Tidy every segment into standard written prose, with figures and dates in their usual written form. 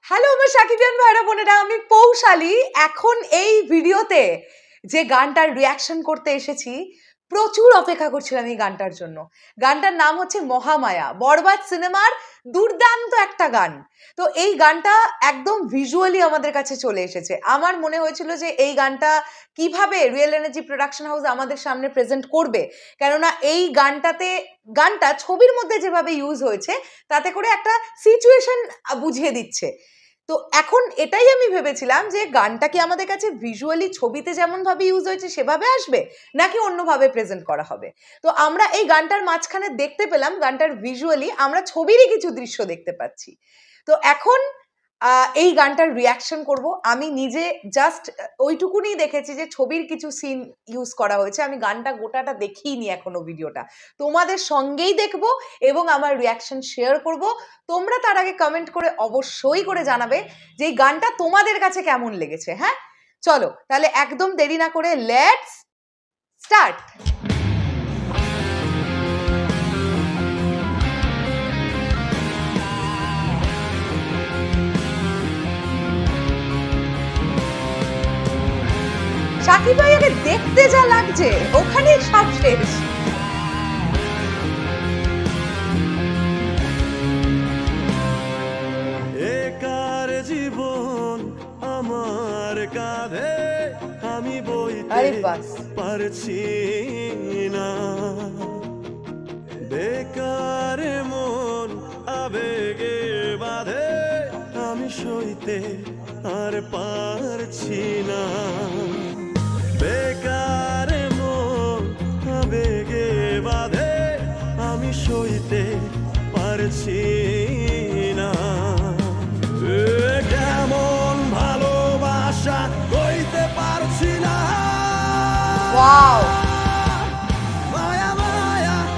Hello আমার সাকিবিয়ান ভাইরা বোনেরা, আমি পৌশালী। এখন এই ভিডিওতে যে গানটার রিয়াকশন করতে এসেছি, প্রচুর অপেক্ষা করছিলাম এই গানটার জন্য। গানটার নাম হচ্ছে মহামায়া, বরবাদ সিনেমার দুর্দান্ত একটা গান। তো এই গানটা একদম ভিজুয়ালি আমাদের কাছে চলে এসেছে। আমার মনে হয়েছিল যে এই গানটা কিভাবে রিয়েল এনার্জি প্রোডাকশন হাউস আমাদের সামনে প্রেজেন্ট করবে, কেননা এই গানটা ছবির মধ্যে যেভাবে ইউজ হয়েছে তাতে করে একটা সিচুয়েশন বুঝিয়ে দিচ্ছে। তো এখন এটাই আমি ভেবেছিলাম যে গানটা কি আমাদের কাছে ভিজুয়ালি ছবিতে যেমন ভাবে ইউজ হয়েছে সেভাবে আসবে, নাকি অন্যভাবে প্রেজেন্ট করা হবে। তো আমরা এই গানটার মাঝখানে দেখতে পেলাম গানটার ভিজুয়ালি আমরা ছবিরই কিছু দৃশ্য দেখতে পাচ্ছি। তো এখন এই গানটার রিয়াকশন করব। আমি নিজে জাস্ট ওইটুকুনি দেখেছি যে ছবির কিছু সিন ইউজ করা হয়েছে। আমি গানটা গোটাটা দেখিনি এখনো, ভিডিওটা তোমাদের সঙ্গেই দেখব এবং আমার রিয়াকশন শেয়ার করব। তোমরা তার আগে কমেন্ট করে অবশ্যই করে জানাবে যে এই গানটা তোমাদের কাছে কেমন লেগেছে। হ্যাঁ, চলো তাহলে একদম দেরি না করে লেটস স্টার্ট। সাকিব ভাইয়াকে দেখতে যা লাগছে ওখানেই সব শেষ। একার জীবন আমার কাঁধে, আমি বইতে পারছি না। বেকার মন আবেগে বাঁধে, আমি সইতে আর পারছি না। বেকার মন আবেগে বাঁধে, আমি সইতে পারছি না। কেমন ভালোবাসা কইতে পারছি না। ওয়াও,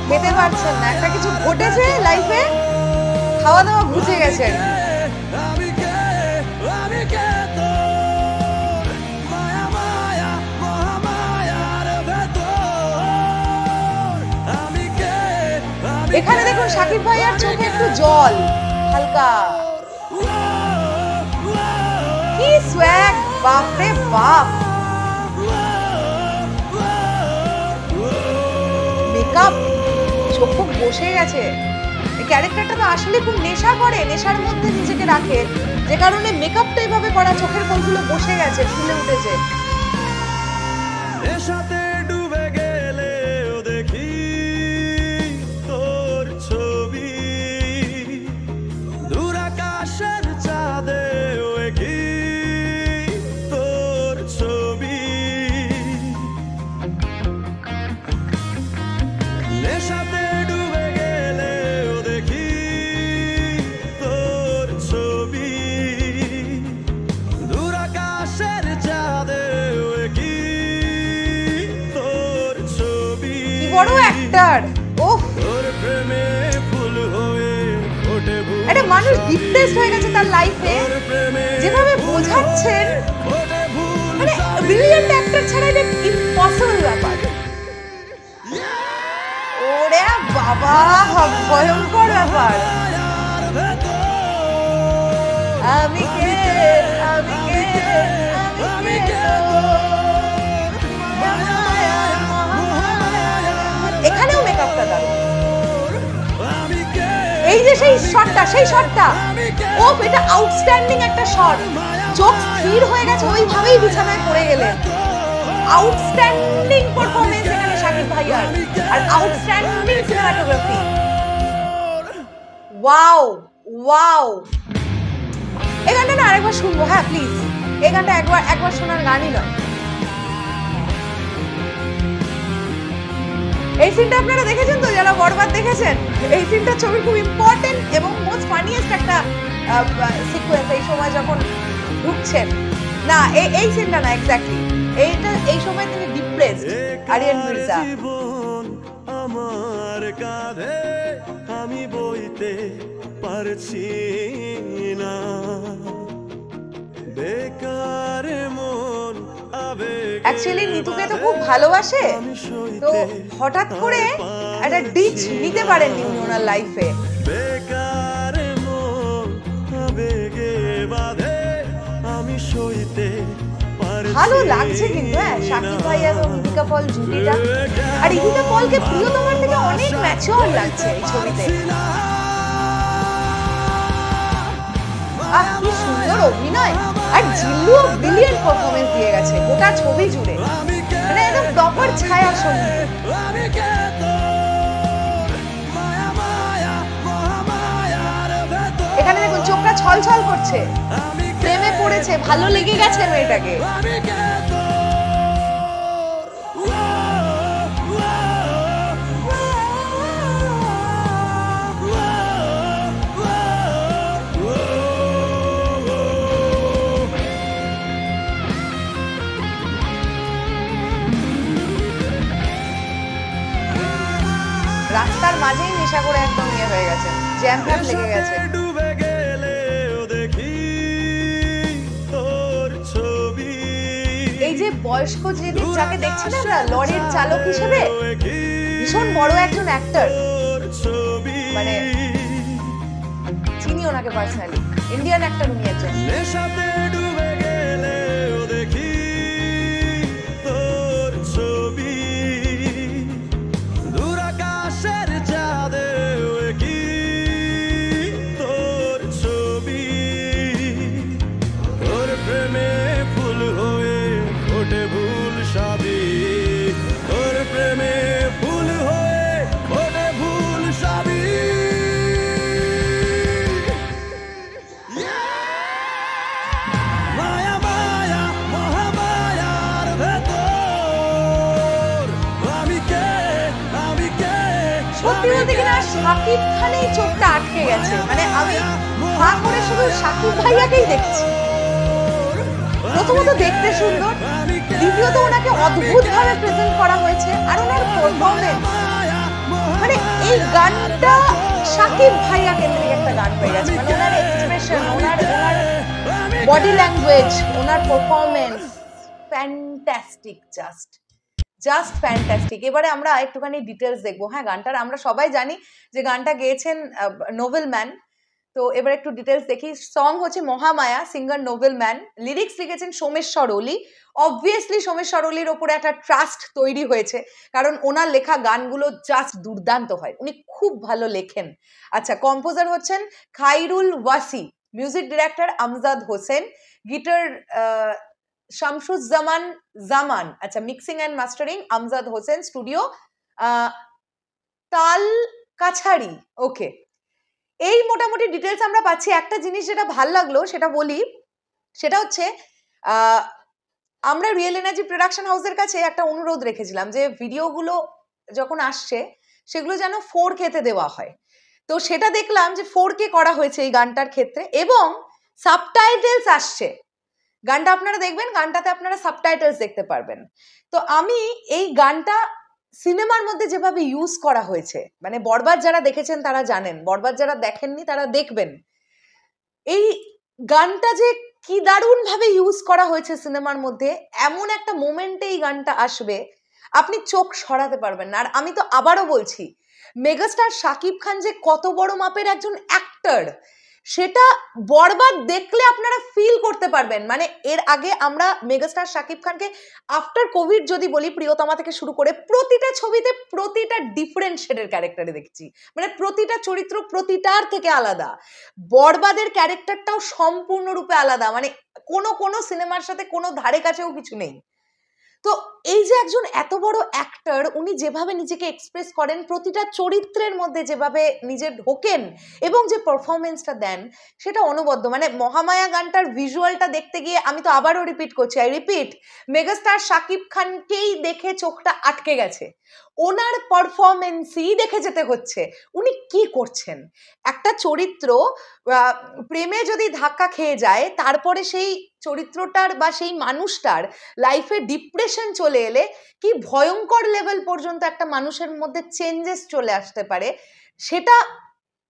খেতে পারছেন না, একটা কিছু ঘটেছে লাইফে, খাওয়া দাওয়া বুঝে গেছেন। এখানে দেখুন সাকিব ভাইয়ার চোখে একটু জল হালকা, কি সোয়াগ, বাপরে বাপ। মেকআপ, চোখ খুব বসে গেছে। এই ক্যারেক্টারটা তো আসলে খুব নেশা করে, নেশার মধ্যে নিজেকে রাখে, যে কারণে মেকআপটা এইভাবে করা, চোখের কোণগুলো বসে গেছে, ফুলে উঠেছে। নেশাতে ডুবে গেলেও দেখি তোর ছবি, দূর আকাশের চাঁদেও কি তোর ছবি। নেশাতে ডুবে গেলেও দেখি তোর ছবি, দূর আকাশের চাঁদেও কি তোর ছবি। কি বড় অ্যাক্টর! ওহ, তোর প্রেমে ফুল হয়ে ফোটে ফুল, একটা মানুষ ডিপ্রেসড হয়ে গেছে তার লাইফে, যেভাবে বোঝাচ্ছেন, মানে ব্রিলিয়ান্ট অ্যাক্টর ছাড়া এটা ইম্পসিবল ব্যাপার। ওরে বাবা, ভয়ঙ্কর ব্যাপার। আমি কে, আমি কে, আমি কে। এখানেও মেকআপটা দারুণ। এই যে সেই শটটা, ও এটা আউটস্ট্যান্ডিং একটা শট। চোখ স্থির হয়ে গেছে, ওইভাবেই বিছানায় পড়ে গেলেন। আউটস্ট্যান্ডিং পারফরম্যান্স এখানে সাকিব ভাইয়ার, আর আউটস্ট্যান্ডিং সিনেমাটোগ্রাফি। Wow wow. এই গানটা না আরেকবার শুনবো, হ্যাঁ প্লিজ। এই গানটা একবার শোনার গানই নয়। এই সিনটা আপনারা দেখেছেন তো, যারা বরবাদ দেখেছেন, এই সিনটা ছবির খুব ইম্পর্টেন্ট এবং মোস্ট ফানিয়েস্ট একটা সিকোয়েন্স। এই সময় যখন ঢুকছেন, না এই সিনটা না, এক্স্যাক্টলি এই সময় তিনি ডিপ্রেসড, আরিয়ান মির্জা। জীবন আমার কাঁধে, আমি বইতে পারছি না। বেকার মন আবেগে, অ্যাকচুয়ালি নিতুকে তো খুব ভালোবাসে, তো হঠাৎ করে একটা ডিচ নিতে পারেননি উনি ওনার লাইফে। বেকার মন আবেগে বাঁধে আমি সইতে ভালো লাগছে কিন্তু হ্যাঁ শাকিব ভাই এবং ইদিকা পল জুটিটা। আর ইদিকা পলকে প্রিয়তমার থেকে অনেক ম্যাচিওর লাগছে এই ছবিতে। কি সুন্দর অভিনয়। আর জিল্লুও ব্রিলিয়েন্ট পারফরমেন্স দিয়ে গেছে গোটা ছবি জুড়ে, মানে একদম প্রপার ছায়া সঙ্গী। এখানে দেখুন চোখটা ছলছল করছে, প্রেমে পড়েছে, ভালো লেগে গেছে মেয়েটাকে। রাস্তার মাঝেই নেশা করে একদম ইয়ে হয়ে গেছে, জ্যাম ফ্যাম লেগে গেছে। এই যে বয়স্ক যিনি যাকে দেখছি না আমরা লরির চালক হিসেবে, ভীষণ বড় একজন অ্যাক্টর, মানে চিনি ওনাকে পার্সোনালি, ইন্ডিয়ান অ্যাক্টর উনি একজন। শাকিব খানেই চোখটা আটকে গেছে, মানে আমি মা করে শুধু শাকিব ভাইয়াকেই দেখছি। প্রথমত দেখতে সুন্দর, দ্বিতীয়ত ওনাকে অদ্ভুত ভাবে প্রেজেন্ট করা হয়েছে, আর ওনার পারফরমেন্স, মানে এই গানটা শাকিব ভাইয়া কেন্দ্রিক একটা গান হয়ে গেছে। মানে ওনার এক্সপ্রেশন, ওনার বডি ল্যাঙ্গুয়েজ, ওনার পারফরমেন্স ফ্যান্টাস্টিক, জাস্ট ফ্যান্টাস্টিক। এবারে আমরা একটুখানি ডিটেলস দেখবো। হ্যাঁ, গানটার আমরা সবাই জানি যে গানটা গেয়েছেন নোবেল ম্যান। তো এবার একটু ডিটেলস দেখি। সং হচ্ছে Mahamaya, singer Nobel man. Lyrics লিখেছেন সোমেশ্বর অলি। অবভিয়াসলি সোমেশ্বর অলির ওপরে একটা ট্রাস্ট তৈরি হয়েছে, কারণ ওনার লেখা গানগুলো জাস্ট দুর্দান্ত হয়, উনি খুব ভালো লেখেন। আচ্ছা, কম্পোজার হচ্ছেন Khairul Wasi, music director Amjad Hossain, guitar Shamsuzzaman Zaman, আচ্ছা mixing and mastering Amjad Hossain, studio Taal Kachari. ওকে, এই মোটামুটি ডিটেলস আমরা পাচ্ছি। একটা জিনিস যেটা ভাল লাগলো সেটা বলি, সেটা হচ্ছে আমরা রিয়েল এনার্জি প্রোডাকশন হাউসের কাছে একটা অনুরোধ রেখেছিলাম যে ভিডিওগুলো যখন আসছে সেগুলো যেন 4K তে দেওয়া হয়। তো সেটা দেখলাম যে 4K করা হয়েছে এই গানটার ক্ষেত্রে, এবং সাবটাইটেলস আসছে। গানটা আপনারা দেখবেন, গানটাতে আপনারা সাবটাইটেলস দেখতে পারবেন। তো আমি এই গানটা সিনেমার মধ্যে যেভাবে ইউজ করা হয়েছে, মানে বরবাদ যারা দেখেছেন তারা জানেন, বরবাদ যারা দেখেননি তারা দেখবেন, এই গানটা যে কি দারুণ ভাবে ইউজ করা হয়েছে সিনেমার মধ্যে। এমন একটা মোমেন্টে এই গানটা আসবে, আপনি চোখ সরাতে পারবেন না। আর আমি তো আবারও বলছি, মেগাস্টার শাকিব খান যে কত বড় মাপের একজন অ্যাক্টর, সেটা বরবাদ দেখলে আপনারা ফিল করতে পারবেন। মানে এর আগে আমরা মেগাস্টার শাকিব খানকে আফটার কোভিড যদি বলি, প্রিয়তমা থেকে শুরু করে প্রতিটা ছবিতে প্রতিটা ডিফারেন্ট শেডের ক্যারেক্টারে দেখছি, মানে প্রতিটা চরিত্র প্রতিটার থেকে আলাদা। বরবাদের ক্যারেক্টারটাও সম্পূর্ণরূপে আলাদা, মানে কোনো সিনেমার সাথে কোনো ধারে কাছেও কিছু নেই। তো এই যে একজন এত বড় অ্যাক্টর, উনি যেভাবে নিজেকে এক্সপ্রেস করেন, প্রতিটা চরিত্রের মধ্যে যেভাবে নিজে ঢোকেন এবং যে পারফরমেন্সটা দেন, সেটা অনবদ্য। মানে মহামায়া গানটার ভিজুয়ালটা দেখতে গিয়ে আমি তো আবারও রিপিট করছি, মেগাস্টার শাকিব খানকেই দেখে চোখটা আটকে গেছে। ওনার পারফরমেন্সই দেখে যেতে হচ্ছে, উনি কি করছেন। একটা চরিত্র প্রেমে যদি ধাক্কা খেয়ে যায়, তারপরে সেই চরিত্রটার বা সেই মানুষটার লাইফে ডিপ্রেশন চলে এলে কি ভয়ঙ্কর লেভেল পর্যন্ত একটা মানুষের মধ্যে চেঞ্জেস চলে আসতে পারে, সেটা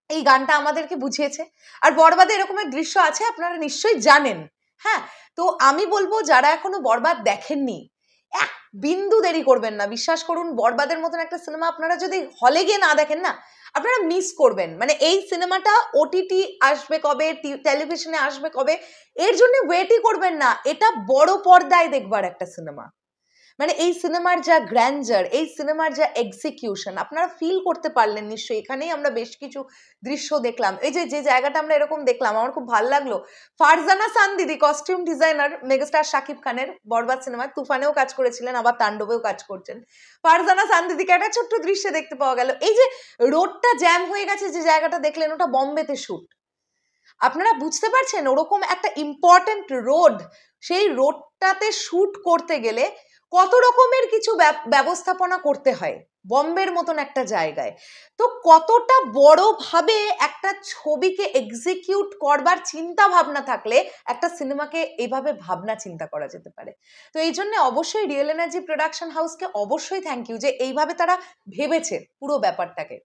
এই গানটা আমাদেরকে বুঝিয়েছে। আর বরবাদে এরকমের দৃশ্য আছে, আপনারা নিশ্চয়ই জানেন। হ্যাঁ, তো আমি বলবো যারা এখনো বরবাদ দেখেননি, এক বিন্দু দেরি করবেন না। বিশ্বাস করুন, বরবাদের মতন একটা সিনেমা আপনারা যদি হলে গিয়ে না দেখেন না, আপনারা মিস করবেন। মানে এই সিনেমাটা ওটিটি আসবে কবে, টেলিভিশনে আসবে কবে, এর জন্য ওয়েটই করবেন না। এটা বড় পর্দায় দেখবার একটা সিনেমা। মানে এই সিনেমার যা গ্র্যান্ডার, এই সিনেমার যা এক্সিকিউশন আপনারা ফিল করতে পারলেন নিশ্চয়ই। এখানেই আমরা বেশ কিছু দৃশ্য দেখলাম। এই যে জায়গাটা আমরা এরকম দেখলাম, আমার খুব ভালো লাগলো। ফারজানা সান দিদি, কস্টিউম ডিজাইনার মেগাস্টার শাকিব খানের বরবাদ সিনেমায় তুফানেও কাজ করেছিলেন, আবার তাণ্ডবেও কাজ করছেন। ফারজানা সান দিদিকে একটা ছোট্ট দৃশ্যে দেখতে পাওয়া গেল। এই যে রোডটা জ্যাম হয়ে গেছে, যে জায়গাটা দেখলেন, ওটা বোম্বেতে শুট। আপনারা বুঝতে পারছেন ওরকম একটা ইম্পর্টেন্ট রোড, সেই রোডটাতে শুট করতে গেলে কত রকমের কিছু ব্যবস্থাপনা করতে হয় বম্বের মতন একটা জায়গায়। তো কতটা বড়ভাবে একটা ছবিকে এক্সিকিউট করবার চিন্তা ভাবনা থাকলে একটা সিনেমাকে এইভাবে ভাবনা চিন্তা করা যেতে পারে। তো এই জন্য অবশ্যই রিয়েল এনার্জি প্রোডাকশন হাউসকে অবশ্যই থ্যাংক ইউ, যে এইভাবে তারা ভেবেছে পুরো ব্যাপারটাকে।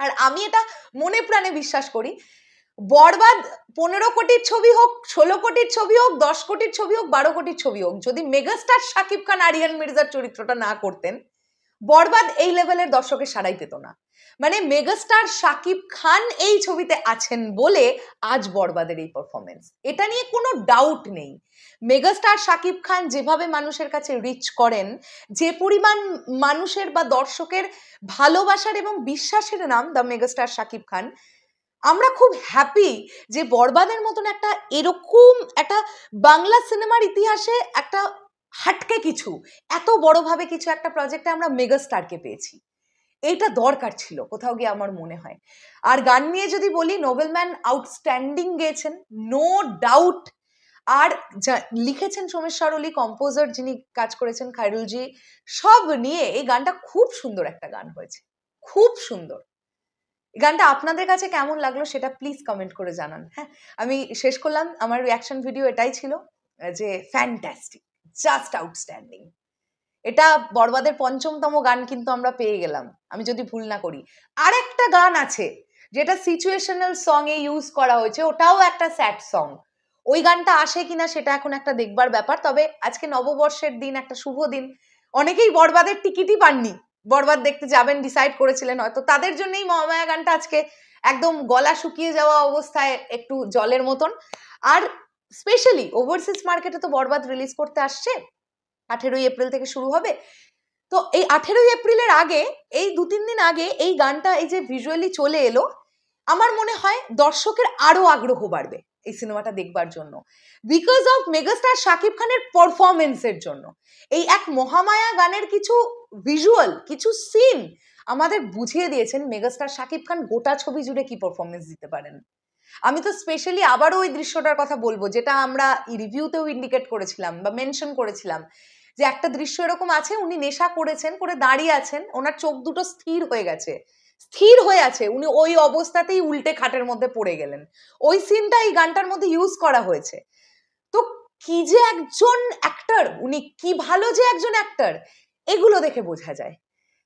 আর আমি এটা মনে প্রাণে বিশ্বাস করি, বরবাদ 15 কোটির ছবি হোক, 16 কোটির ছবি হোক, 10 কোটির ছবি হোক, 12 কোটির ছবি হোক, যদি মেগাস্টার শাকিব খান আরিয়ান মির্জার চরিত্রটা না করতেন, বরবাদ এই লেভেলের দর্শকের সাড়াই পেত না। মানে মেগাস্টার শাকিব খান এই ছবিতে আছেন বলে আজ বরবাদের এই পারফরমেন্স, এটা নিয়ে কোনো ডাউট নেই। মেগাস্টার শাকিব খান যেভাবে মানুষের কাছে রিচ করেন, যে পরিমাণ মানুষের বা দর্শকের ভালোবাসার এবং বিশ্বাসের নাম দ্য মেগাস্টার শাকিব খান, আমরা খুব হ্যাপি যে বরবাদের মতন একটা এরকম একটা বাংলা সিনেমার ইতিহাসে একটা হাটকে কিছু এত বড়ভাবে কিছু একটা প্রজেক্টে আমরা মেগাস্টারকে পেয়েছি। এইটা দরকার ছিল কোথাও গিয়ে আমার মনে হয়। আর গান নিয়ে যদি বলি, নোবেলম্যান আউটস্ট্যান্ডিং গেয়েছেন, নো ডাউট। আর লিখেছেন সোমেশ্বর অলি, কম্পোজার যিনি কাজ করেছেন খায়রুলজি, সব নিয়ে এই গানটা খুব সুন্দর একটা গান হয়েছে, খুব সুন্দর। গানটা আপনাদের কাছে কেমন লাগলো সেটা প্লিজ কমেন্ট করে জানান। হ্যাঁ, আমি শেষ করলাম, আমার রিয়াকশন ভিডিও এটাই ছিল যে ফ্যান্টাস্টিক, জাস্ট আউটস্ট্যান্ডিং। এটা বরবাদের ৫ম গান কিন্তু আমরা পেয়ে গেলাম, আমি যদি ভুল না করি। আর একটা গান আছে যেটা সিচুয়েশনাল সং এ ইউজ করা হয়েছে, ওটাও একটা স্যাড সং। ওই গানটা আসে কিনা সেটা এখন একটা দেখবার ব্যাপার। তবে আজকে নববর্ষের দিন, একটা শুভ দিন, অনেকেই বরবাদের টিকিটই পাননি, বরবাদ দেখতে যাবেন ডিসাইড করেছিলেন হয়তো, তাদের জন্যই মহামায়া গানটা আজকে একদম গলা শুকিয়ে যাওয়া অবস্থায় একটু জলের মতন। আর স্পেশালি ওভারসিজ মার্কেটে তো বরবাদ রিলিজ করতে আসছে, 18ই এপ্রিল থেকে শুরু হবে। তো এই 18ই এপ্রিলের আগে, এই 2-3 দিন আগে এই গানটা এই যে ভিজুয়ালি চলে এলো, আমার মনে হয় দর্শকের আরো আগ্রহ বাড়বে এই সিনেমাটা দেখবার জন্য, বিকজ অফ মেগাস্টার শাকিব খানের পারফরমেন্সের জন্য। এই এক মহামায়া গানের কিছু ভিজুয়াল, কিছু সিন আমাদের বুঝিয়ে দিয়েছেন মেগাস্টার শাকিব খান গোটা ছবি জুড়ে কি পারফরমেন্স দিতে পারেন। আমি তো স্পেশালি আবারও ওই দৃশ্যটার কথা বলবো যেটা আমরা রিভিউতেও ইন্ডিকেট করেছিলাম বা মেনশন করেছিলাম, যে একটা দৃশ্য এরকম আছে, উনি নেশা করেছেন, করে দাঁড়িয়ে আছেন, ওনার চোখ দুটো স্থির হয়ে গেছে, স্থির হয়ে আছে, উনি ওই অবস্থাতেই উল্টে খাটের মধ্যে পড়ে গেলেন। ওই সিনটা এই গানটার মধ্যে ইউজ করা হয়েছে। তো কি যে একজন অ্যাক্টর, উনি কি ভালো যে একজন অ্যাক্টর, এগুলো দেখে বোঝা যায়।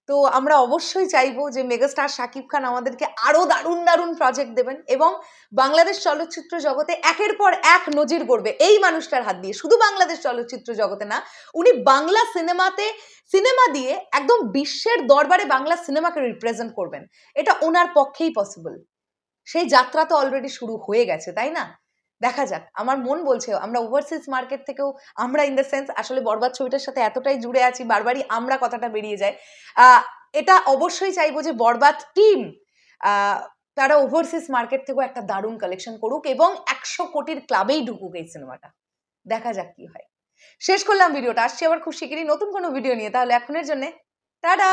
তো আমরা অবশ্যই চাইবো যে মেগাস্টার শাকিব খান আমাদেরকে আরো দারুণ দারুণ প্রজেক্ট দেবেন এবং বাংলাদেশ চলচ্চিত্র জগতে একের পর এক নজির গড়বে এই মানুষটার হাত দিয়ে। শুধু বাংলাদেশ চলচ্চিত্র জগতে না, উনি বাংলা সিনেমা দিয়ে একদম বিশ্বের দরবারে বাংলা সিনেমাকে রিপ্রেজেন্ট করবেন, এটা ওনার পক্ষেই পসিবল। সেই যাত্রা তো অলরেডি শুরু হয়ে গেছে, তাই না? দেখা যাক। আমার মন বলছে আমরা ওভারসিজ মার্কেট থেকেও, আমরা ইন দ্য সেন্স আসলে বরবাদ ছবিটার সাথে এতটাই জুড়ে আছি, বারবারই আমরা কথাটা বেরিয়ে যায়, এটা অবশ্যই চাইবো যে বরবাদ টিম তারা ওভারসিজ মার্কেট থেকেও একটা দারুণ কালেকশন করুক এবং 100 কোটির ক্লাবেই ঢুকুক এই সিনেমাটা। দেখা যাক কি হয়। শেষ করলাম ভিডিওটা, আসছি আবার খুব শিগগিরই নতুন কোনো ভিডিও নিয়ে। তাহলে এখনের জন্য টাটা।